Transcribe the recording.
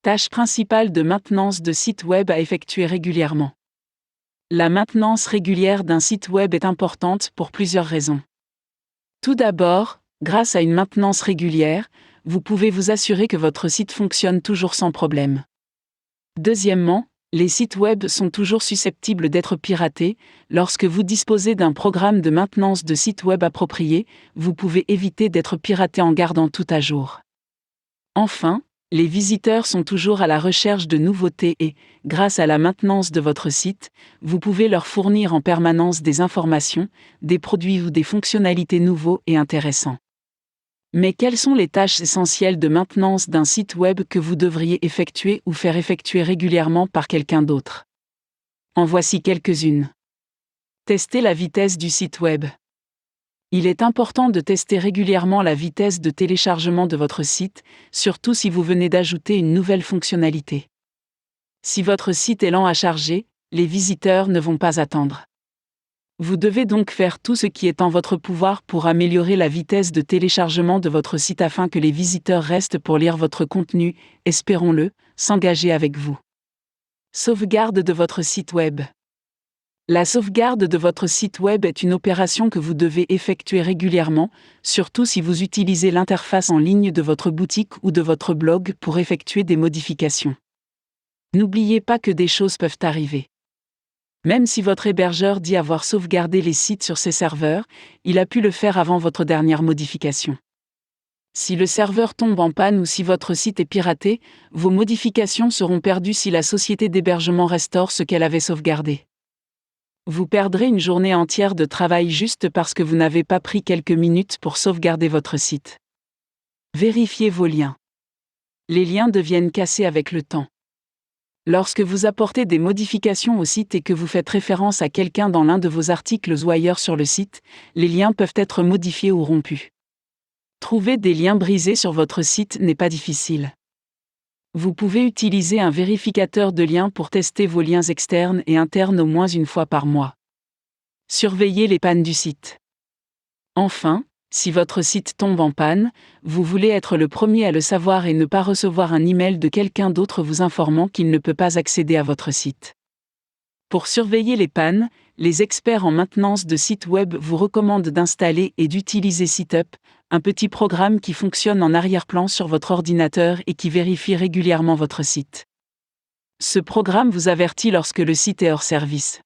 Tâche principale de maintenance de site web à effectuer régulièrement. La maintenance régulière d'un site web est importante pour plusieurs raisons. Tout d'abord, grâce à une maintenance régulière, vous pouvez vous assurer que votre site fonctionne toujours sans problème. Deuxièmement, les sites web sont toujours susceptibles d'être piratés. Lorsque vous disposez d'un programme de maintenance de site web approprié, vous pouvez éviter d'être piraté en gardant tout à jour. Enfin, les visiteurs sont toujours à la recherche de nouveautés et, grâce à la maintenance de votre site, vous pouvez leur fournir en permanence des informations, des produits ou des fonctionnalités nouveaux et intéressants. Mais quelles sont les tâches essentielles de maintenance d'un site web que vous devriez effectuer ou faire effectuer régulièrement par quelqu'un d'autre? En voici quelques-unes. Testez la vitesse du site web. Il est important de tester régulièrement la vitesse de téléchargement de votre site, surtout si vous venez d'ajouter une nouvelle fonctionnalité. Si votre site est lent à charger, les visiteurs ne vont pas attendre. Vous devez donc faire tout ce qui est en votre pouvoir pour améliorer la vitesse de téléchargement de votre site afin que les visiteurs restent pour lire votre contenu, espérons-le, s'engager avec vous. Sauvegarde de votre site web. La sauvegarde de votre site web est une opération que vous devez effectuer régulièrement, surtout si vous utilisez l'interface en ligne de votre boutique ou de votre blog pour effectuer des modifications. N'oubliez pas que des choses peuvent arriver. Même si votre hébergeur dit avoir sauvegardé les sites sur ses serveurs, il a pu le faire avant votre dernière modification. Si le serveur tombe en panne ou si votre site est piraté, vos modifications seront perdues si la société d'hébergement restaure ce qu'elle avait sauvegardé. Vous perdrez une journée entière de travail juste parce que vous n'avez pas pris quelques minutes pour sauvegarder votre site. Vérifiez vos liens. Les liens deviennent cassés avec le temps. Lorsque vous apportez des modifications au site et que vous faites référence à quelqu'un dans l'un de vos articles ou ailleurs sur le site, les liens peuvent être modifiés ou rompus. Trouver des liens brisés sur votre site n'est pas difficile. Vous pouvez utiliser un vérificateur de liens pour tester vos liens externes et internes au moins une fois par mois. Surveillez les pannes du site. Enfin, si votre site tombe en panne, vous voulez être le premier à le savoir et ne pas recevoir un email de quelqu'un d'autre vous informant qu'il ne peut pas accéder à votre site. Pour surveiller les pannes, les experts en maintenance de sites web vous recommandent d'installer et d'utiliser SiteUp, un petit programme qui fonctionne en arrière-plan sur votre ordinateur et qui vérifie régulièrement votre site. Ce programme vous avertit lorsque le site est hors service.